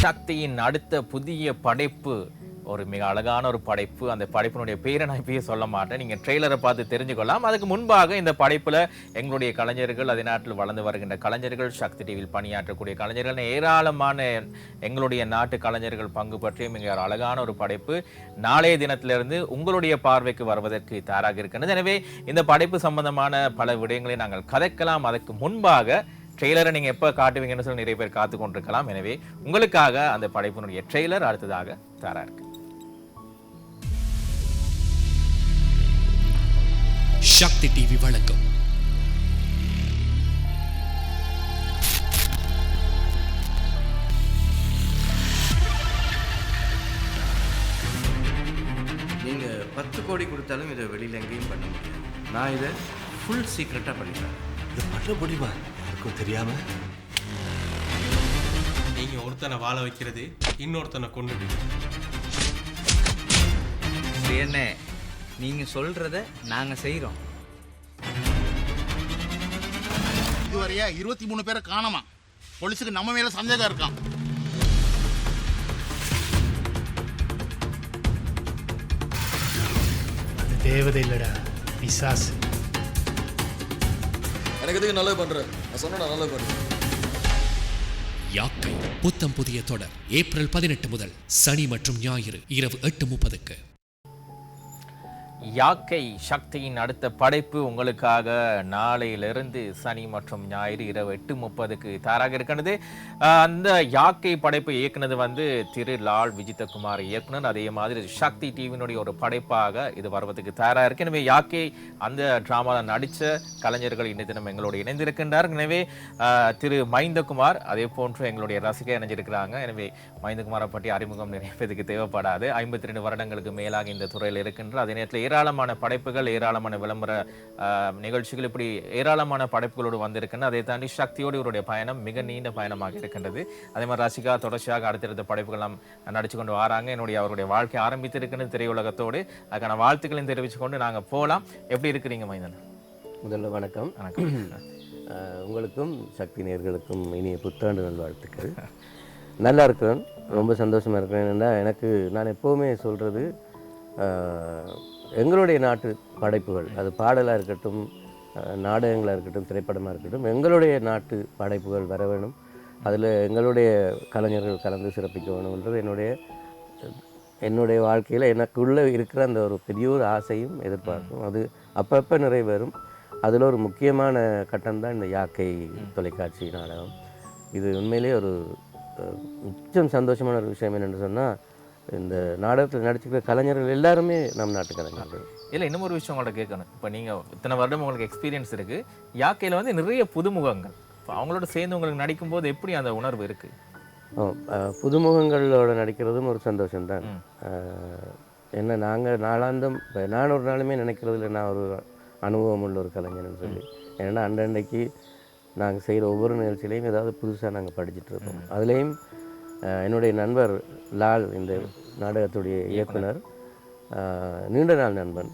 சக்தியின் அடுத்த புதிய படைப்பு ஒரு மிக அழகான ஒரு படைப்பு. அந்த படைப்பினுடைய பேரை நான் இப்பயே சொல்ல மாட்டேன், நீங்க ட்ரெய்லரை பார்த்து தெரிஞ்சுக்கொள்ளலாம். அதுக்கு முன்பாக இந்த படைப்புல எங்களுடைய கலைஞர்கள், அதே நாட்டில் வளர்ந்து வருகின்ற கலைஞர்கள், சக்தி டிவியில் பணியாற்றக்கூடிய கலைஞர்கள், ஏராளமான எங்களுடைய நாட்டு கலைஞர்கள் பங்கு பற்றிய மிக அழகான ஒரு படைப்பு நாளைய தினத்திலிருந்து உங்களுடைய பார்வைக்கு வருவதற்கு தயாராக இருக்கின்றது. எனவே இந்த படைப்பு சம்பந்தமான பல விடயங்களை நாங்கள் கதைக்கலாம். அதற்கு முன்பாக ட்ரெய்லரை நீங்க எப்ப காட்டுவீங்கன்னு சொல்லி நிறைய பேர் காத்து கொண்டிருக்கலாம். எனவே உங்களுக்காக அந்த படைப்பினுடைய ட்ரெய்லர் அடுத்ததாக தயாரா இருக்கு. சக்தி டிவி வழங்கும் நீங்க 10 கோடி கொடுத்தாலும் இதை வெளியில எங்கேயும் பண்ண முடியாது. நான் இதை ஃபுல் சீக்ரெட்டா பண்ணிட்டேன். இது பண்ண முடியுமா யாருக்கும் தெரியாம? நீங்க ஒருத்தனை வாழ வைக்கிறது இன்னொருத்தனை கொண்டு என்ன நீங்க சொல்றத நாங்க செய்யறோம். இதுவரையா 23 பேரை காணோமா. போலீஸுக்கு நம்ம மேல சந்தேகம் இருக்கான். அது தேவதை இல்லடா, பிசாசு. எனக்கு எதுக்கு நல்லது பண்ற? நான் சொன்னா நல்லது பண்றேன். யாக்கை புத்தம் புதிய தொடர் ஏப்ரல் 18 முதல் சனி மற்றும் ஞாயிறு இரவு 8:30க்கு. யாக்கை சக்தியின் அடுத்த படைப்பு உங்களுக்காக நாளையிலிருந்து சனி மற்றும் ஞாயிறு இரவு 8:30க்கு தயாராக இருக்கிறது. அந்த யாக்கை படைப்பை இயக்குனது திரு லால் விஜிதகுமார் இயக்குனர். அதே மாதிரி சக்தி டிவியினுடைய ஒரு படைப்பாக இது வருவதற்கு தயாராக இருக்கு. எனவே யாக்கை அந்த டிராமாவில் நடித்த கலைஞர்கள் இன்னைய தினம் எங்களோடு இணைந்திருக்கின்றார். எனவே திரு மைந்தகுமார் அதே போன்று எங்களுடைய ரசிகை இணைஞ்சிருக்கிறாங்க. எனவே மைந்தகுமாரை பற்றி அறிமுகம் நிறைய பேருக்கு தேவைப்படாது. 52 வருடங்களுக்கு மேலாக இந்த துறையில் இருக்கின்ற அதே நேரத்தில் ஏராளமான படைப்புகள், ஏராளமான விளம்பர நிகழ்ச்சிகள், இப்படி ஏராளமான படைப்புகளோடு வந்திருக்கின்றன. அதை தாண்டி சக்தியோடு இவருடைய பயணம் மிக நீண்ட பயணமாக இருக்கின்றது. அதே மாதிரி ரசிகா தொடர்ச்சியாக அடுத்தடுத்த படைப்புகள் நாம் நடிச்சு கொண்டு வராங்க. அவருடைய வாழ்க்கை ஆரம்பித்திருக்கிறது திரையுலகத்தோடு. அதுக்கான வாழ்த்துக்களையும் தெரிவித்து கொண்டு நாங்கள் போகலாம். எப்படி இருக்கிறீங்க மைந்தன்? முதல்ல வணக்கம். வணக்கம். உங்களுக்கும் சக்தி நேயர்களுக்கும் இனிய புத்தாண்டு நல்வாழ்த்துக்கள். நல்லா இருக்கிறேன், ரொம்ப சந்தோஷமாக இருக்கிறேன். ஏன்னா நான் எப்போவுமே சொல்கிறது, எங்களுடைய நாட்டு படைப்புகள், அது பாடலாக இருக்கட்டும், நாடகங்களாக இருக்கட்டும், திரைப்படமாக இருக்கட்டும், எங்களுடைய நாட்டு படைப்புகள் வர வேணும். அதில் எங்களுடைய கலைஞர்கள் கலந்து சிறப்பிக்க வேணும்ன்றது என்னுடைய வாழ்க்கையில் எனக்குள்ளே இருக்கிற அந்த ஒரு பெரிய ஒரு ஆசையும் எதிர்பார்க்கும். அது அப்பப்போ நிறைவேறும். அதில் ஒரு முக்கியமான கட்டம்தான் இந்த யாக்கை தொலைக்காட்சி நாடகம். இது உண்மையிலே ஒரு மிச்சம் சந்தோஷமான ஒரு விஷயம் என்னென்னு சொன்னால், இந்த நாடகத்தில் நடிச்சுக்கிற கலைஞர்கள் எல்லாருமே நம் நாட்டு கலைஞர்கள். இல்லை, இன்னும் ஒரு விஷயம் உங்கள்கிட்ட கேட்கணும். இப்போ நீங்கள் இத்தனை வருடம் உங்களுக்கு எக்ஸ்பீரியன்ஸ் இருக்குது, யாக்கையில் நிறைய புதுமுகங்கள், இப்போ அவங்களோட சேர்ந்து உங்களுக்கு நடிக்கும்போது எப்படி அந்த உணர்வு இருக்குது? புதுமுகங்களோட நடிக்கிறதும் ஒரு சந்தோஷம்தான். என்ன நாங்கள் நாளாந்தம் இப்போ நான் ஒரு நாளுமே நினைக்கிறதுல நான் ஒரு அனுபவம் உள்ள ஒரு கலைஞர்னு சொல்லி. ஏன்னா அன்றைக்கு நாங்கள் செய்கிற ஒவ்வொரு நிகழ்ச்சியிலையும் ஏதாவது புதுசாக நாங்கள் படிச்சுட்டு இருக்கோம். அதுலேயும் என்னுடைய நண்பர் லால், இந்த நாடகத்துடைய இயக்குனர், நீண்ட நாள் நண்பன்.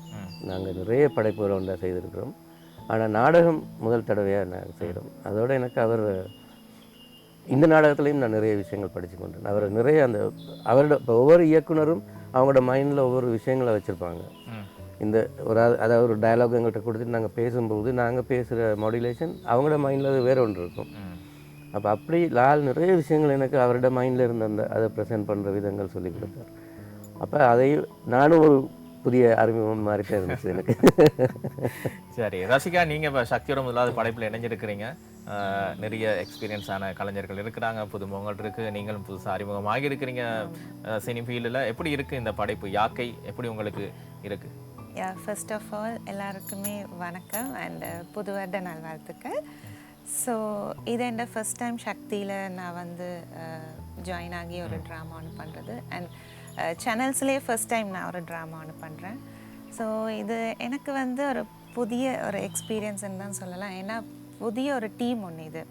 நாங்கள் நிறைய படைப்புகள் ஒன்றாக செய்திருக்கிறோம். ஆனால் நாடகம் முதல் தடவையாக நாங்கள் செய்கிறோம். அதோடு எனக்கு அவர் இந்த நாடகத்துலேயும் நான் நிறைய விஷயங்கள் படித்து கொண்டேன். அவர் நிறைய அவரோட இப்போ ஒவ்வொரு இயக்குனரும் அவங்களோட மைண்டில் ஒவ்வொரு விஷயங்களை வச்சுருப்பாங்க. அதாவது ஒரு டயலாக் எங்கள்கிட்ட கொடுத்துட்டு நாங்கள் பேசும்போது நாங்கள் பேசுகிற மாடுலேஷன் அவங்களோட மைண்டில் அது வேறு ஒன்று இருக்கும். அப்போ அப்படி லால் நிறைய விஷயங்கள் எனக்கு அவரோட மைண்டில் இருந்த அதை ப்ரெசென்ட் பண்ணுற விதங்கள் சொல்லி கொடுத்தார். அப்போ அதை நானும் ஒரு புதிய அறிமுகம் மாதிரி தான் இருந்துச்சு எனக்கு. சரி ரசிகா, நீங்கள் இப்போ சக்தியோட முதலாவது படைப்பில் இணைஞ்சிருக்கிறீங்க. நிறைய எக்ஸ்பீரியன்ஸான கலைஞர்கள் இருக்கிறாங்க, புதுமுகங்கள் இருக்குது, நீங்களும் புதுசாக அறிமுகமாகி இருக்கிறீங்க சினி ஃபீல்டில். எப்படி இருக்குது இந்த படைப்பு யாக்கை, எப்படி உங்களுக்கு இருக்குது? ஃபர்ஸ்ட் ஆஃப் ஆல் எல்லாருக்குமே வணக்கம் அண்ட் புது வருட நல்வாழ்த்துக்கள். ஸோ இது என் ஃபர்ஸ்ட் டைம் சக்தியில் நான் ஜாயின் ஆகி ஒரு ட்ராமா ஒன்று பண்ணுறது. அண்ட் சேனல்ஸ்லேயே ஃபர்ஸ்ட் டைம் நான் ஒரு ட்ராமா ஒன்று பண்ணுறேன். ஸோ இது எனக்கு ஒரு புதிய ஒரு எக்ஸ்பீரியன்ஸ்ன்னு தான் சொல்லலாம். ஏன்னா புதிய ஒரு டீம் ஒன்று இது.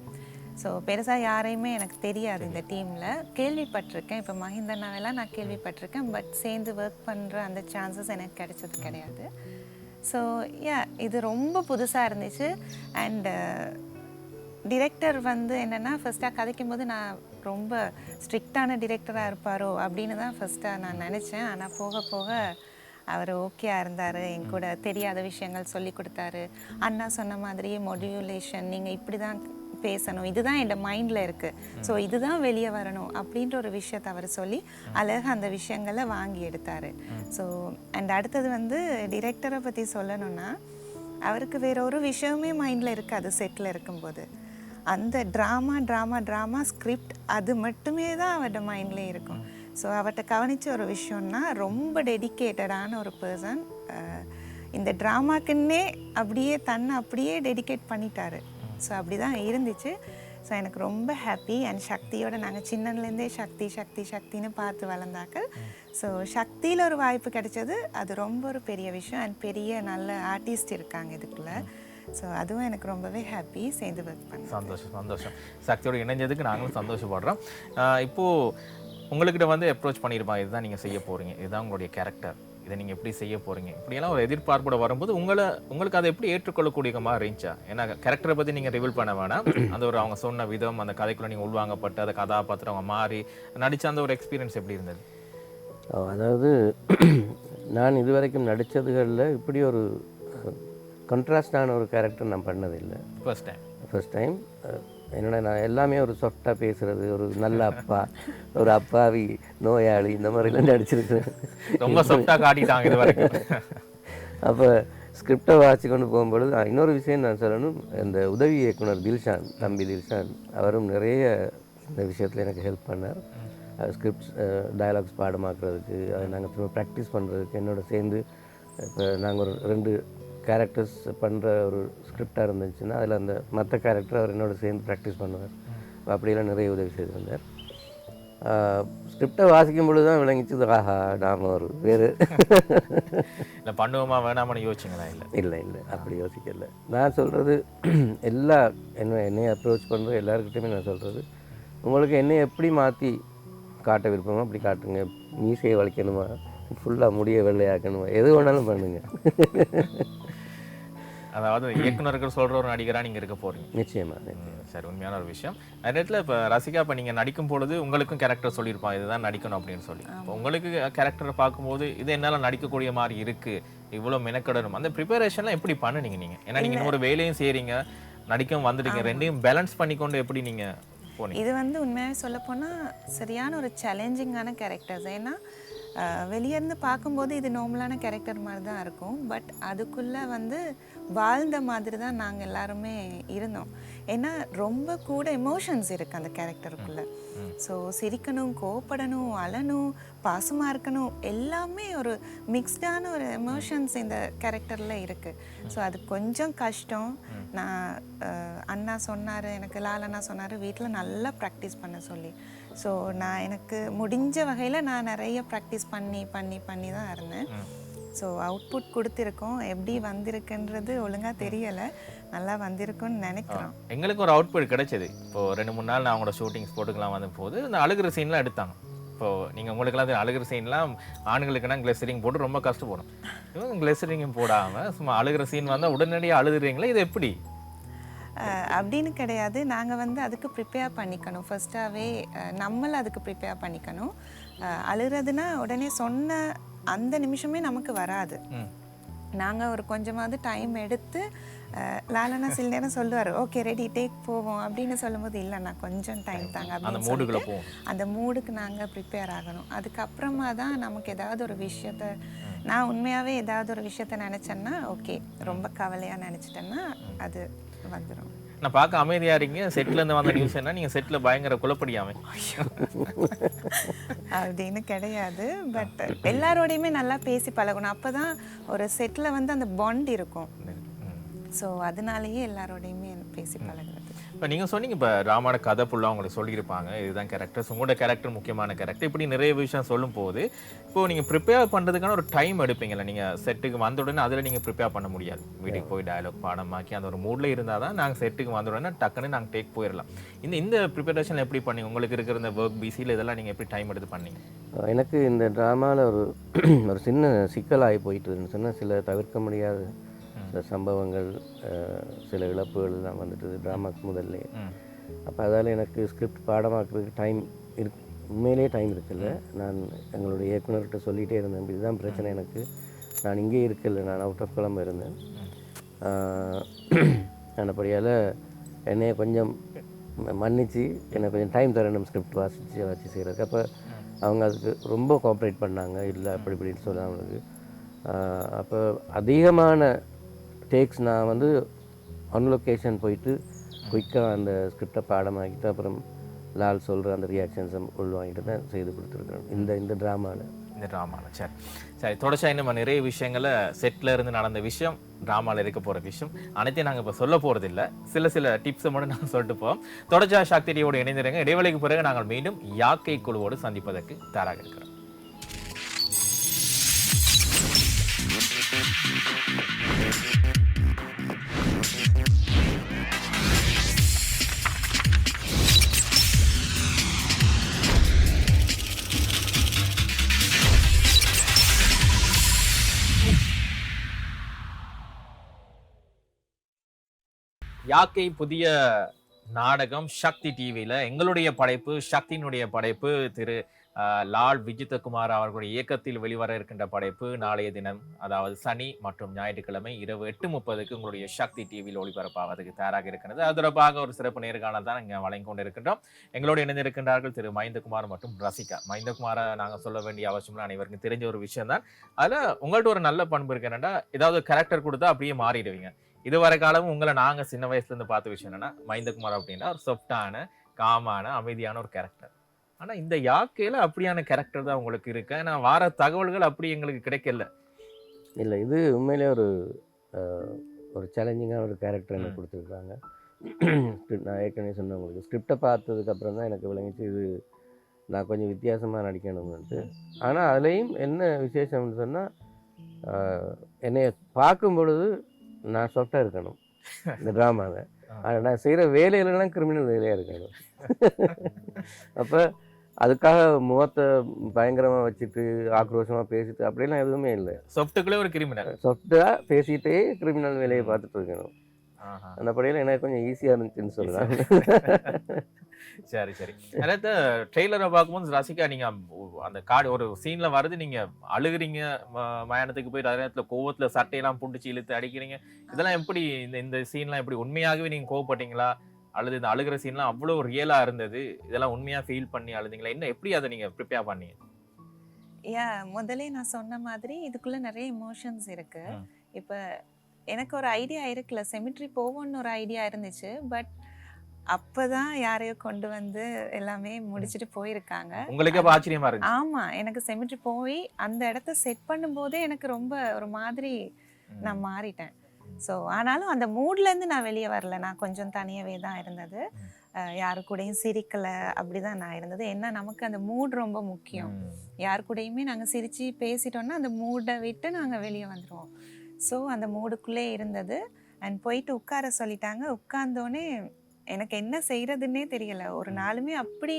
ஸோ பெருசாக யாரையுமே எனக்கு தெரியாது இந்த டீமில். கேள்விப்பட்டிருக்கேன், இப்போ மஹிந்தனாவெல்லாம் நான் கேள்விப்பட்டிருக்கேன். பட் சேர்ந்து ஒர்க் பண்ணுற அந்த சான்சஸ் எனக்கு கிடைச்சது கிடையாது. ஸோ இது ரொம்ப புதுசாக இருந்துச்சு. அண்ட் டிரெக்டர் வந்து என்னென்னா ஃபஸ்ட்டாக கதைக்கும் போது நான் ரொம்ப ஸ்ட்ரிக்டான டிரெக்டராக இருப்பாரோ அப்படின்னு தான் ஃபஸ்ட்டாக நான் நினச்சேன். ஆனால் போக போக அவர் ஓகேயா இருந்தார், என் கூட தெரியாத விஷயங்கள் சொல்லி கொடுத்தாரு. அண்ணா சொன்ன மாதிரியே மொடியூலேஷன், நீங்கள் இப்படி தான் பேசணும், இதுதான் என் மைண்டில் இருக்குது, ஸோ இதுதான் வெளியே வரணும் அப்படின்ற ஒரு விஷயத்தை அவர் சொல்லி அழகாக அந்த விஷயங்களை வாங்கி எடுத்தார். ஸோ அண்ட் அடுத்தது வந்து டிரெக்டரை பற்றி சொல்லணும்னா அவருக்கு வேற ஒரு விஷயமே மைண்டில் இருக்காது. செட்டில் இருக்கும்போது அந்த ட்ராமா ஸ்கிரிப்ட் அது மட்டுமே தான் அவரோட மைண்ட்லேயே இருக்கும். ஸோ அவர்கிட்ட கவனித்த ஒரு விஷயம்னா ரொம்ப டெடிக்கேட்டடான ஒரு பர்சன். இந்த ட்ராமாக்குன்னே தன்னை அப்படியே டெடிகேட் பண்ணிட்டாரு. ஸோ அப்படி தான் இருந்துச்சு. ஸோ எனக்கு ரொம்ப ஹாப்பி. அண்ட் சக்தியோட நாங்கள் சின்னதுலேருந்தே சக்தின்னு பார்த்து வளர்ந்தாக்கள். ஸோ சக்தியில் ஒரு வாய்ப்பு கிடைச்சது, அது ரொம்ப ஒரு பெரிய விஷயம். அண்ட் பெரிய நல்ல ஆர்டிஸ்ட் இருக்காங்க இதுக்குள்ளே. ஸோ அதுவும் எனக்கு ரொம்பவே ஹாப்பி சேர்ந்து ஒர்க் பண்ண. சந்தோஷம். சக்தியோட இணைஞ்சதுக்கு நாங்களும் சந்தோஷப்படுறோம். இப்போது உங்கள்கிட்ட வந்து அப்ரோச் பண்ணியிருப்பாங்க, இதுதான் நீங்கள் செய்ய போகிறீங்க, இதுதான் உங்களுடைய கேரக்டர், இதை நீங்கள் எப்படி செய்ய போகிறீங்க, இப்படியெல்லாம் ஒரு எதிர்பார்ப்போட வரும்போது உங்களுக்கு அதை எப்படி ஏற்றுக்கொள்ளக்கூடிய மாதிரி இருந்துச்சா? ஏன்னா கேரக்டரை பற்றி நீங்கள் ரிவீல் பண்ண வேணாம், அந்த ஒரு அவங்க சொன்ன விதம், அந்த கதைக்குள்ளே நீங்கள் உள்வாங்கப்பட்டு அந்த கதாபாத்திரம் அவங்க மாறி நடித்த அந்த ஒரு எக்ஸ்பீரியன்ஸ் எப்படி இருந்தது? அதாவது நான் இதுவரைக்கும் நடித்ததுகளில் இப்படி ஒரு கான்ட்ராஸ்டான ஒரு கேரக்டர் நான் பண்ணதில்லை. ஃபர்ஸ்ட் டைம் என்னோட நான் எல்லாமே ஒரு சாஃப்டாக பேசுகிறது, ஒரு நல்ல அப்பா, ஒரு அப்பாவி நோயாளி, இந்த மாதிரிலாம் நடிச்சிருக்கேன். ரொம்ப சாஃப்டாக காட்டிட்டாங்க இது வரைக்கும். அப்போ ஸ்கிரிப்டை வாசி கொண்டு போகும்பொழுது இன்னொரு விஷயம் நான் சொல்லணும், இந்த உதவி இயக்குனர் தம்பி தில்ஷான் அவரும் நிறைய இந்த விஷயத்தில் எனக்கு ஹெல்ப் பண்ணார். ஸ்கிரிப்ட்ஸ் டயலாக்ஸ் பாடமாக்குறதுக்கு, அதை நாங்கள் திரும்ப ப்ராக்டிஸ் பண்ணுறதுக்கு என்னோட சேர்ந்து. இப்போ நாங்கள் ஒரு 2 கேரக்டர்ஸ் பண்ணுற ஒரு ஸ்கிரிப்டாக இருந்துச்சுன்னா அதில் அந்த மற்ற கேரக்டர் அவர் என்னோட சேர்ந்து ப்ராக்டிஸ் பண்ணுவார். அப்படியெல்லாம் நிறைய உதவி செய்து வந்தார். ஸ்கிரிப்டை வாசிக்கும் பொழுது தான் விளங்கிச்சது, ஆஹா நாம் ஒரு வேறு இல்லை பண்ணுவோமா வேணாமனு யோசிச்சிங்களா? இல்லை அப்படி யோசிக்கல. நான் சொல்கிறது என்னை அப்ரோச் பண்ணுற எல்லாருக்கிட்டையுமே நான் சொல்கிறது, உங்களுக்கு என்னை எப்படி மாற்றி காட்ட விருப்பமோ அப்படி காட்டுங்க. மீசையை வளைக்கணுமா, ஃபுல்லாக முடிய வெள்ளையாக்கணுமா, எது வேணாலும் பண்ணுங்க. அதாவது இயக்குனர்கள் சொல்கிற ஒரு நடிகராக நீங்கள் இருக்க போகிறீங்க. நிச்சயமாக. சரி, உண்மையான ஒரு விஷயம். அதே நேரத்தில் இப்போ ரசிகா, இப்போ நீங்கள் நடிக்கும் பொழுது உங்களுக்கும் கேரக்டர் சொல்லியிருப்பான் இதுதான் நடிக்கணும் அப்படின்னு சொல்லி. இப்போ உங்களுக்கு கேரக்டரை பார்க்கும்போது இது என்னால் நடிக்கக்கூடிய மாதிரி இருக்குது, இவ்வளோ மெனக்கடணும், அந்த ப்ரிப்பரேஷன்லாம் எப்படி பண்ணுனீங்க நீங்கள்? ஏன்னா நீங்கள் இன்னொரு வேலையும் செய்கிறீங்க, நடிக்கவும் வந்துட்டீங்க, ரெண்டையும் பேலன்ஸ் பண்ணிக்கொண்டு எப்படி நீங்கள் போனீங்க? இது வந்து உண்மையாக சொல்லப்போனால் சரியான ஒரு சேலஞ்சிங்கான கேரக்டர்ஸ். ஏன்னா வெளியேருந்து பார்க்கும்போது இது நார்மலான கேரக்டர் மாதிரி தான் இருக்கும். பட் அதுக்குள்ளே வந்து வாழ்ந்த மாதிரி தான் நாங்கள் எல்லாருமே இருந்தோம். ஏன்னா ரொம்ப கூட எமோஷன்ஸ் இருக்குது அந்த கேரக்டருக்குள்ளே. ஸோ சிரிக்கணும், கோவப்படணும், அழணும், பாசமாக இருக்கணும், எல்லாமே ஒரு மிக்ஸ்டான ஒரு எமோஷன்ஸ் இந்த கேரக்டரில் இருக்குது. ஸோ அது கொஞ்சம் கஷ்டம். நான் அண்ணா சொன்னார், எனக்கு லால் அண்ணா சொன்னார் வீட்டில் நல்லா ப்ராக்டிஸ் பண்ண சொல்லி. ஸோ நான் எனக்கு முடிஞ்ச வகையில் நான் நிறைய ப்ராக்டிஸ் பண்ணி தான் இருந்தேன். ஸோ அவுட்புட் கொடுத்துருக்கோம், எப்படி வந்திருக்குன்றது ஒழுங்காக தெரியலை, நல்லா வந்திருக்குன்னு நினைக்கிறோம். எங்களுக்கு ஒரு அவுட்புட் கிடைச்சது. இப்போது 2-3 நாள் நான் அவங்களோட ஷூட்டிங் ஸ்பாட்டுக்கெலாம் வந்த போது இந்த அழுகிற சீன்லாம் எடுத்தாங்க. இப்போது நீங்கள் உங்களுக்கெல்லாம் அழுகிற சீன்லாம் ஆண்களுக்குன்னா கிளெசரிங் போட்டு ரொம்ப கஷ்டப்படும். இவங்க கிளெசரிங்கும் போடாமல் சும்மா அழுகிற சீன் வந்தால் உடனடியாக அழுதுறீங்களா? இது எப்படி? அப்படின்னு கிடையாது. நாங்கள் வந்து அதுக்கு ப்ரிப்பேர் பண்ணிக்கணும். ஃபர்ஸ்ட்டாகவே நம்மளை அதுக்கு ப்ரிப்பேர் பண்ணிக்கணும். அழுகிறதுனா உடனே சொன்ன அந்த நிமிஷமே நமக்கு வராது. நாங்கள் ஒரு கொஞ்சமாவது டைம் எடுத்து லாலனா சில நேரம் சொல்லுவார், ஓகே ரெடி டேக் போவோம் அப்படின்னு சொல்லும்போது, இல்லை நான் கொஞ்சம் டைம் தாங்க அப்படின்னு சொல்லிட்டு அந்த மூடுக்கு நாங்கள் ப்ரிப்பேர் ஆகணும். அதுக்கப்புறமா தான் நமக்கு ஏதாவது ஒரு விஷயத்த, நான் உண்மையாகவே ஏதாவது ஒரு விஷயத்த நினச்சேன்னா ஓகே, ரொம்ப கவலையாக நினச்சிட்டேன்னா அது வந்துடும். நான் பார்க்க அமைதியாக இருக்கீங்க, செட்டிலேருந்து வந்த நியூஸ் என்ன, நீங்கள் செட்டில் பயங்கர குழப்படியாமே அப்படின்னு கிடையாது. பட் எல்லாரோடையுமே நல்லா பேசி பழகணும், அப்போ தான் ஒரு செட்டில் வந்து அந்த பாண்ட் இருக்கும். ஸோ அதனாலேயே எல்லாரோடையுமே பேசி பழகுறது. இப்போ நீங்கள் சொன்னீங்க, இப்போ ராமாயண கதை ஃபுல்லாக உங்களுக்கு சொல்லியிருப்பாங்க, இதுதான் கேரக்டர்ஸ், உங்களோட கேரக்டர் முக்கியமான கேரக்டர், இப்படி நிறைய விஷயம் சொல்லும் போது இப்போது நீங்கள் ப்ரிப்பேர் பண்ணுறதுக்கான ஒரு டைம் எடுப்பீங்கள்ல, நீங்கள் செட்டுக்கு வந்த உடனே அதில் நீங்கள் ப்ரிப்பேர் பண்ண முடியாது. வீட்டுக்கு போய் டயலாக் பாடமாக்கி அந்த ஒரு மூடில் இருந்தால் தான் நாங்கள் செட்டுக்கு வந்த உடனே டக்குன்னு நாங்கள் டேக் போயிடலாம். இந்த ப்ரிப்பரேஷன் எப்படி பண்ணி உங்களுக்கு இருக்கிற இந்த ஒர்க் பிஸியில் இதெல்லாம் நீங்கள் எப்படி டைம் எடுத்து பண்ணீங்க? எனக்கு இந்த ட்ராமாவில் ஒரு சின்ன சிக்கலாகி போயிட்டு இருந்துச்சுன்னா, சில தவிர்க்க முடியாத இந்த சம்பவங்கள் சில இழப்புகள் எல்லாம் வந்துட்டு ட்ராமாக்கு முதல்ல. அப்போ அதால் எனக்கு ஸ்கிரிப்ட் பாடமாக்குறதுக்கு டைம் உண்மையிலே டைம் இருக்குல்ல. நான் எங்களுடைய இயக்குனர்கிட்ட சொல்லிகிட்டே இருந்தேன், இதுதான் பிரச்சனை எனக்கு, நான் இங்கே இருக்கல, நான் அவுட் ஆஃப் குழம்பு இருந்தேன். அப்படியால் என்னைய கொஞ்சம் மன்னிச்சு எனக்கு கொஞ்சம் டைம் தரணும் ஸ்கிரிப்ட் வச்சு செய்கிறதுக்கு. அப்போ அவங்க அதுக்கு ரொம்ப கோஆப்ரேட் பண்ணாங்க, இல்லை அப்படி இப்படின்னு சொல்ல அவங்களுக்கு. அப்போ அதிகமான டேக்ஸ் நான் வந்து ஆன் லொக்கேஷன் போயிட்டு குயிக்காக அந்த ஸ்கிரிப்டை பாடமாக்கிட்டு அப்புறம் லால் சொல்கிற அந்த ரியாக்ஷன்ஸை உள்வாங்கிட்டு தான் செய்து கொடுத்துருக்குறோம் இந்த ட்ராமாவில். சரி, தொடர்ச்சியாக நம்ம நிறைய விஷயங்களை செட்டில் இருந்து நடந்த விஷயம், ட்ராமாவில் இருக்க போகிற விஷயம் அனைத்தையும் நாங்கள் இப்போ சொல்ல போகிறது இல்லை. சில டிப்ஸை மட்டும் நாங்கள் சொல்லிட்டு போவோம். தொடர்ச்சியாக சக்தி டிவியோடு இணைந்திருங்க. இடைவெளிக்கு பிறகு நாங்கள் மீண்டும் யாக்கை குழுவோடு சந்திப்பதற்கு தயாராக இருக்கிறோம். யாக்கை புதிய நாடகம் சக்தி டிவியில் எங்களுடைய படைப்பு, சக்தியினுடைய படைப்பு, திரு லால் விஜிதகுமார் அவர்களுடைய இயக்கத்தில் வெளிவர இருக்கின்ற படைப்பு நாளைய தினம், அதாவது சனி மற்றும் ஞாயிற்றுக்கிழமை இரவு 8:30 உங்களுடைய சக்தி டிவியில் ஒளிபரப்பாவதற்கு தயாராக இருக்கிறது. அது தொடர்பாக ஒரு சிறப்பு நேர்காணல் தான் இங்கே வழங்கி கொண்டிருக்கின்றோம். எங்களோடு இணைந்திருக்கின்றார்கள் திரு மைந்தகுமார் மற்றும் ரசிகா. மைந்தகுமாரை நாங்கள் சொல்ல வேண்டிய அவசியம் அனைவருக்கும் தெரிஞ்ச ஒரு விஷயம் தான். அதில் உங்கள்கிட்ட ஒரு நல்ல பண்பு இருக்கு என்னன்னா, ஏதாவது கேரக்டர் கொடுத்தா அப்படியே மாறிடுவீங்க. இதுவரை காலமும் உங்களை நாங்கள் சின்ன வயசுலேருந்து பார்த்த விஷயம் என்னன்னா, மைந்தகுமார் அப்படின்னா ஒரு சொஃப்டான, காமான, அமைதியான ஒரு கேரக்டர். ஆனால் இந்த யாக்கையில் அப்படியான கேரக்டர் தான் உங்களுக்கு இருக்கு. நான் வார தகவல்கள் அப்படி எங்களுக்கு கிடைக்கல. இல்லை, இது உண்மையிலே ஒரு சேலஞ்சிங்கான ஒரு கேரக்டர் எனக்கு கொடுத்துருக்காங்க. நான் ஏற்கனவே சொன்னேன் உங்களுக்கு, ஸ்கிரிப்டை பார்த்ததுக்கப்புறம் தான் எனக்கு விளங்கிச்சு இது நான் கொஞ்சம் வித்தியாசமாக நடிக்கணும்னுட்டு. ஆனால் அதுலேயும் என்ன விசேஷம்னு சொன்னால், என்னை பார்க்கும் பொழுது நான் சாஃப்டாக இருக்கணும் இந்த ட்ராமாவை. ஆனால் நான் செய்கிற வேலையிலலாம் கிரிமினல் வேலையாக இருக்கணும். அப்போ அதுக்காக முகத்தை பயங்கரமாக வச்சுட்டு ஆக்ரோஷமாக பேசிட்டு அப்படிலாம் எதுவுமே இல்லை. சாஃப்ட்டுக்குள்ளே ஒரு கிரிமினல், சாஃப்டாக பேசிகிட்டே கிரிமினல் வேலையை பார்த்துட்டு இருக்கணும். அந்த படியில் எனக்கு கொஞ்சம் ஈஸியாக இருந்துச்சுன்னு சொல்லுறாங்க. சரி. அதாவது ட்ரெய்லரை பார்க்கும்போது ரசிகா, நீங்கள் அந்த கார்டு ஒரு சீனில் வருது, நீங்கள் அழுகுறீங்க, மயானத்துக்கு போய் அதே நேரத்தில் கோவத்தில் சட்டையெல்லாம் புண்டிச்சு இழுத்து அடிக்கிறீங்க. இதெல்லாம் எப்படி இந்த சீன்லாம் எப்படி உண்மையாகவே நீங்கள் கோவப்பட்டீங்களா, அல்லது இந்த அழுகிற சீன்லாம் அவ்வளோ ரியலாக இருந்தது, இதெல்லாம் உண்மையாக ஃபீல் பண்ணி அழுதிங்களா, என்ன எப்படி அதை நீங்கள் ப்ரிப்பேர் பண்ணீங்க? முதலே நான் சொன்ன மாதிரி இதுக்குள்ளே நிறைய எமோஷன்ஸ் இருக்கு. இப்போ எனக்கு ஒரு ஐடியா இருக்குல்ல, செமிட்ரி போவோன்னு ஒரு ஐடியா இருந்துச்சு. பட் அப்பதான் யாரையோ கொண்டு வந்து எல்லாமே முடிச்சுட்டு போயிருக்காங்க. உங்களுக்கு அப்ப ஆச்சரியமா இருக்கு? ஆமா, எனக்கு செமிட்ரி போய் அந்த இடத்த செட் பண்ணும்போதே எனக்கு ரொம்ப ஒரு மாதிரி நான் மாறிட்டேன். ஸோ ஆனாலும் அந்த மூட்லேருந்து நான் வெளியே வரல. நான் கொஞ்சம் தனியாகவே தான் இருந்தது, யாரு கூடயும் சிரிக்கலை, அப்படிதான் நான் இருந்தது. ஏன்னா நமக்கு அந்த மூட் ரொம்ப முக்கியம். யாரு கூடயுமே நாங்கள் சிரித்து பேசிட்டோம்னா அந்த மூடை விட்டு நாங்கள் வெளியே வந்துடுவோம். ஸோ அந்த மூடுக்குள்ளே இருந்தது. அண்ட் போயிட்டு உட்கார சொல்லிட்டாங்க. உட்கார்ந்தோடனே எனக்கு என்ன செய்கிறதுன்னே தெரியலை. ஒரு நாளுமே அப்படி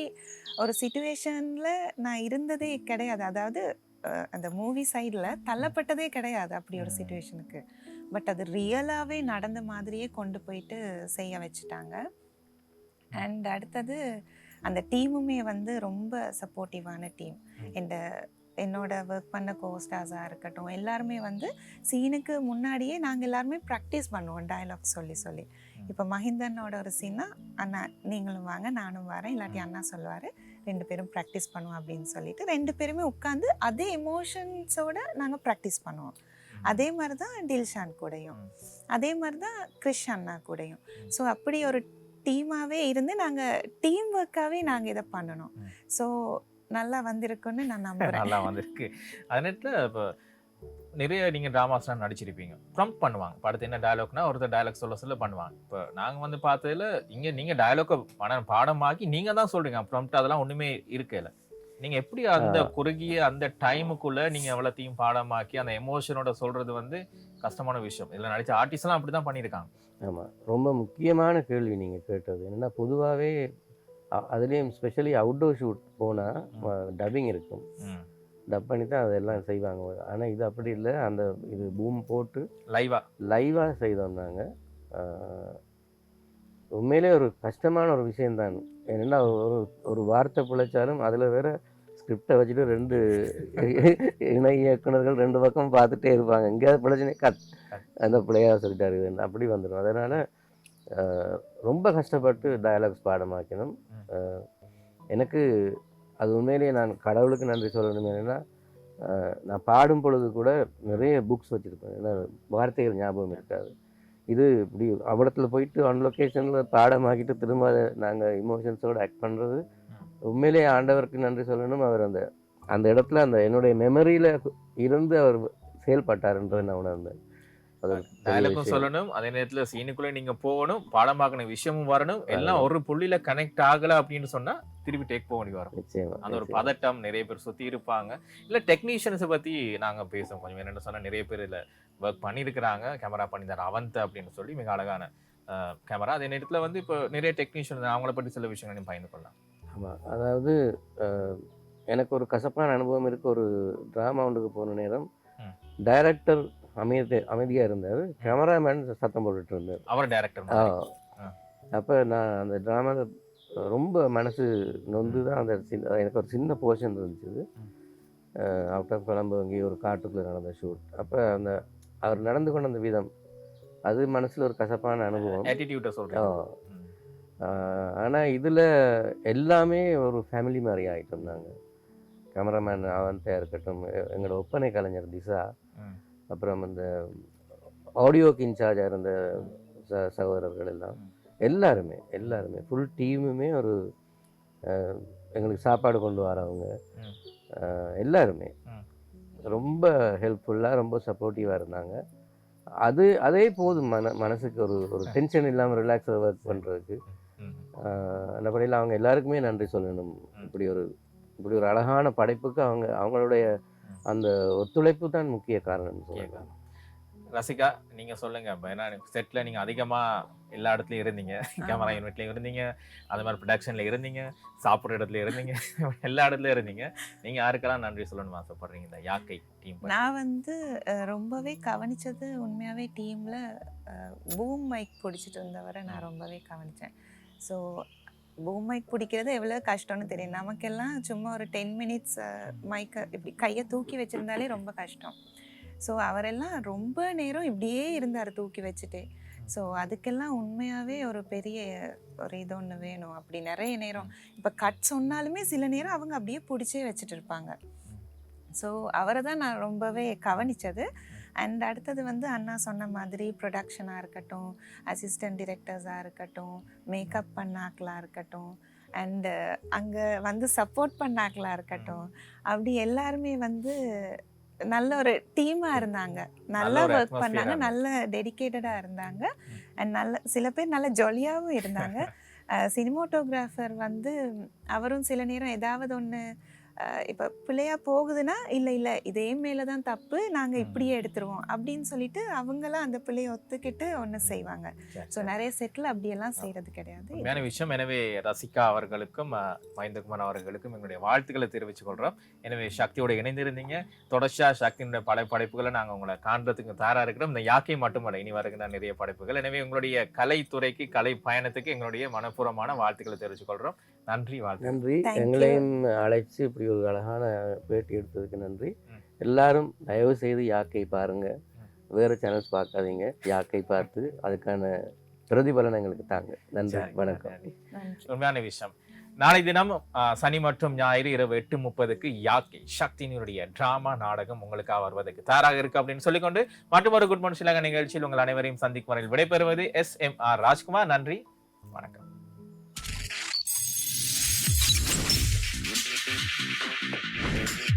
ஒரு சிச்சுவேஷனில் நான் இருந்ததே கிடையாது. அதாவது அந்த மூவி சைடில் தள்ளப்பட்டதே கிடையாது அப்படி ஒரு சிச்சுவேஷனுக்கு. பட் அது ரியலாகவே நடந்த மாதிரியே கொண்டு போயிட்டு செய்ய வச்சுட்டாங்க. அண்ட் அடுத்தது அந்த டீமுமே வந்து ரொம்ப சப்போர்ட்டிவான டீம். என்னோட ஒர்க் பண்ண கோஸ்டாஸாக இருக்கட்டும், எல்லாருமே வந்து சீனுக்கு முன்னாடியே நாங்கள் எல்லாருமே ப்ராக்டிஸ் பண்ணுவோம் டயலாக் சொல்லி. இப்போ மஹிந்தனோட ஒரு சீன்னா, அண்ணா நீங்களும் வாங்க நானும் வரேன், இல்லாட்டி அண்ணா சொல்லுவார், 2 பேரும் ப்ராக்டிஸ் பண்ணுவோம் அப்படின்னு சொல்லிட்டு 2 பேருமே உட்காந்து அதே எமோஷன்ஸோடு நாங்கள் ப்ராக்டிஸ் பண்ணுவோம். அதே மாதிரி தான் டில்ஷான் கூடயும், அதே மாதிரி தான் கிறிஷ் அண்ணா கூடயும். ஸோ அப்படி ஒரு டீமாகவே இருந்து நாங்கள் டீம் ஒர்க்காகவே நாங்கள் இதை பண்ணணும். ஸோ நல்லா வந்திருக்குன்னு நான் நம்புறேன். நல்லா வந்திருக்கு. அது நேரத்தில் இப்போ நிறைய நீங்கள் ட்ராமாஸ்லாம் நடிச்சிருப்பீங்க, ப்ரம்ப்ட் பண்ணுவாங்க. படத்து என்ன டயலாக்னா ஒருத்தர் டயலாக் சொல்ல பண்ணுவாங்க. இப்போ நாங்கள் வந்து பார்த்ததில் இங்கே நீங்கள் டயலாக்கை பாடமாக்கி நீங்கள் தான் சொல்கிறீங்க, ப்ரம்ப்ட் அதெல்லாம் ஒன்றுமே இருக்கல. நீங்கள் எப்படி அந்த குறுகிய அந்த டைமுக்குள்ளே நீங்கள் எவ்வளோத்தையும் பாடமாக்கி அந்த எமோஷனோட சொல்கிறது வந்து கஷ்டமான விஷயம். இதில் நடித்த ஆர்டிஸ்ட்லாம் அப்படி தான் பண்ணியிருக்காங்க. ஆமாம், ரொம்ப முக்கியமான கேள்வி நீங்கள் கேட்டது. என்னென்னா பொதுவாகவே அதுலேயும் ஸ்பெஷலி அவுட்டோர் ஷூட் போனால் டப்பிங் இருக்கும். டப் பண்ணி தான் அதெல்லாம் செய்வாங்க. ஆனால் இது அப்படி இல்லை. இது பூம் போட்டு லைவாக செய்தோம் நாங்கள். உண்மையிலே ஒரு கஷ்டமான ஒரு விஷயந்தான். ஏன்னா ஒரு வார்த்தை பிழைச்சாலும் அதில் வேற ஸ்கிரிப்டை வச்சுட்டு 2 இணை இயக்குனர்கள் 2 பக்கம் பார்த்துட்டே இருப்பாங்க. எங்கேயாவது பிழைச்சினே அந்த பிள்ளையாக சொல்லிட்டாரு அப்படி வந்துடும். அதனால் ரொம்ப கஷ்டப்பட்டு டயலாக்ஸ் பாடமாக்கணும். எனக்கு அது உண்மையிலேயே நான் கடவுளுக்கு நன்றி சொல்லணும். என்னென்னா நான் பாடும் பொழுது கூட நிறைய புக்ஸ் வச்சுருப்பேன். ஏன்னா வார்த்தைகள் ஞாபகம் இருக்காது. இது இப்படி அவடத்தில் போயிட்டு ஆன் லொக்கேஷனில் பாடமாக்கிட்டு திரும்ப நாங்கள் இமோஷன்ஸோடு ஆக்ட் பண்ணுறது உண்மையிலேயே ஆண்டவருக்கு நன்றி சொல்லணும். அவர் அந்த இடத்துல என்னுடைய மெமரியில் இருந்து அவர் செயல்பட்டாருன்றதை நான் உணர்ந்தேன். டயலாக்கும் சொல்லணும், அதே நேரத்தில் சீனுக்குள்ளே நீங்கள் போகணும், பாடமாக்கின விஷயமும் வரணும். எல்லாம் ஒரு புள்ளியில் கனெக்ட் ஆகலை அப்படின்னு சொன்னால் திருப்பி டேக் போக வேண்டி வரும். நிச்சயமா அந்த ஒரு பதட்டம் நிறைய பேர் சுற்றி இருப்பாங்க. இல்லை டெக்னீஷியன்ஸை பற்றி நாங்கள் பேசுவோம் கொஞ்சம். என்னென்னு சொன்னால் நிறைய பேர் இதில் ஒர்க் பண்ணியிருக்கிறாங்க. கேமரா பண்ணியிருந்தார் அவந்த் அப்படின்னு சொல்லி மிக அழகான கேமரா. அதே நேரத்தில் இப்போ நிறைய டெக்னீஷியன் அவங்கள பற்றி சில விஷயங்கள் நீங்கள் பயந்து கொள்ளலாம். ஆமாம், அதாவது எனக்கு ஒரு கசப்பான அனுபவம் இருக்குது. ஒரு ட்ராமா ஒன்றுக்கு போன நேரம் டைரக்டர் அமைதியாக இருந்தார், கேமராமேன் சத்தம் போட்டுட்டு இருந்தார். அவர் டைரக்டர். அப்போ நான் அந்த ட்ராமாவில் ரொம்ப மனசு நொந்து தான் எனக்கு ஒரு சின்ன போர்ஷன் இருந்துச்சு. அவுட் ஆஃப் கொலம்பு அங்கே ஒரு காட்டுக்குள்ளே நடந்த ஷூட். அப்போ அவர் நடந்து கொண்ட அந்த விதம் அது மனசில் ஒரு கசப்பான அனுபவம். ஆட்டிடியூட்டை சொல்கிறேன். ஆனால் இதில் எல்லாமே ஒரு ஃபேமிலி மாதிரி ஆகிட்டோம் நாங்கள். கேமராமேன் அவந்தையாக இருக்கட்டும், எங்களோட ஒப்பனை கலைஞர் திசா, அப்புறம் அந்த ஆடியோக்கு இன்சார்ஜாக இருந்த சகோதரர்கள் எல்லாம் எல்லாருமே ஃபுல் டீமுமே ஒரு எங்களுக்கு சாப்பாடு கொண்டு வரவங்க எல்லாருமே ரொம்ப ஹெல்ப்ஃபுல்லாக ரொம்ப சப்போர்ட்டிவாக இருந்தாங்க. அதே போதும் மனசுக்கு ஒரு டென்ஷன் இல்லாமல் ரிலாக்ஸாக ஒர்க் பண்ணுறதுக்கு. அந்த படியில் அவங்க எல்லாருக்குமே நன்றி சொல்லணும். இப்படி ஒரு அழகான படைப்புக்கு அவங்களுடைய அந்த ஒத்துழைப்பு தான் முக்கிய காரணம்னு சொல்லலாம். ரசிகா, நீங்கள் சொல்லுங்கள். ஏன்னா செட்டில் நீங்கள் அதிகமாக எல்லா இடத்துலையும் இருந்தீங்க, கேமரா யூனிட்லையும் இருந்தீங்க, அது மாதிரி ப்ரொடக்ஷனில் இருந்தீங்க, சாப்பிட்ற இடத்துல இருந்தீங்க, எல்லா இடத்துலையும் இருந்தீங்க. நீங்கள் யாருக்கெல்லாம் நன்றி சொல்லணும்னு ஆசைப்படுறீங்க இந்த யாக்கை டீம்? நான் ரொம்பவே கவனித்தது உண்மையாகவே டீமில் பூம் மைக் பிடிச்சிட்டு இருந்தவரை நான் ரொம்பவே கவனித்தேன். ஸோ பூம் மைக் பிடிக்கிறது எவ்வளோ கஷ்டம்னு தெரியும். நமக்கெல்லாம் சும்மா ஒரு 10 மினிட்ஸ் மைக்கை இப்படி கையை தூக்கி வச்சுருந்தாலே ரொம்ப கஷ்டம். ஸோ அவரெல்லாம் ரொம்ப நேரம் இப்படியே இருந்தார் தூக்கி வச்சுட்டு. ஸோ அதுக்கெல்லாம் உண்மையாகவே ஒரு பெரிய ஒரு இது ஒன்று வேணும். அப்படி நிறைய நேரம் இப்போ கட் சொன்னாலுமே சில நேரம் அவங்க அப்படியே பிடிச்சே வச்சுட்டு இருப்பாங்க. ஸோ அவரை தான் நான் ரொம்பவே கவனித்தது. அண்ட் அடுத்தது அண்ணா சொன்ன மாதிரி ப்ரொடக்ஷனாக இருக்கட்டும், அசிஸ்டன்ட் டிரெக்டர்ஸாக இருக்கட்டும், மேக்கப் பண்ணாக்களாக இருக்கட்டும், அண்டு அங்கே சப்போர்ட் பண்ணாக்களாக இருக்கட்டும், அப்படி எல்லாருமே நல்ல ஒரு டீமாக இருந்தாங்க. நல்லா ஒர்க் பண்ணாங்க, நல்ல டெடிக்கேட்டடாக இருந்தாங்க. அண்ட் சில பேர் நல்ல ஜாலியாகவும் இருந்தாங்க. சினிமோட்டோகிராஃபர் அவரும் சில நேரம் ஏதாவது ஒன்று இப்போ பிள்ளையா போகுதுன்னா இல்லை இதே மேலே தான் தப்பு, நாங்கள் இப்படியே எடுத்துருவோம் அப்படின்னு சொல்லிட்டு அவங்களாம் அந்த பிள்ளையை ஒத்துக்கிட்டு ஒன்று செய்வாங்க. ஸோ நிறைய செட்டில் அப்படியெல்லாம் செய்கிறது கிடையாது. உண்மையான விஷயம். எனவே ரசிகா அவர்களுக்கும் மஹிந்தகுமார் அவர்களுக்கும் எங்களுடைய வாழ்த்துக்களை தெரிவித்துக் கொள்கிறோம். எனவே சக்தியோடு இணைந்திருந்தீங்க. தொடர்ச்சியாக சக்தியினுடைய பல படைப்புகளை நாங்கள் உங்களை காண்றதுக்கு தயாராக இருக்கிறோம். இந்த யாக்கை மட்டுமல்ல, இனி வருகின்ற நிறைய படைப்புகள். எனவே உங்களுடைய கலைத்துறைக்கு, கலை பயணத்துக்கு எங்களுடைய மனப்பூர்வமான வாழ்த்துக்களை தெரிவித்துக் கொள்கிறோம். நன்றி. நன்றி. எங்களையும் அழைச்சி இப்படி ஒரு அழகான பேட்டி எடுத்ததுக்கு நன்றி. எல்லாரும் தயவு செய்து யாக்கை பாருங்க, வேறு சேனல்ஸ் பார்க்காதீங்க. யாக்கை பார்த்து அதுக்கான பிரதிபலனை எங்களுக்கு தாங்க. நன்றி, வணக்கம். உண்மையான விஷயம். நாளை தினம் சனி மற்றும் ஞாயிறு இரவு 8:30 யாக்கை சக்தியினுடைய டிராமா நாடகம் உங்களுக்காக வருவதற்கு தயாராக இருக்கு அப்படின்னு சொல்லிக்கொண்டு மற்றொரு குட் மார்னிங் ஸ்ரீலங்கா நிகழ்ச்சியில் உங்கள் அனைவரையும் சந்திக்கும் வரையில் விடைபெறுவது SMR ராஜ்குமார். நன்றி, வணக்கம். Thank you.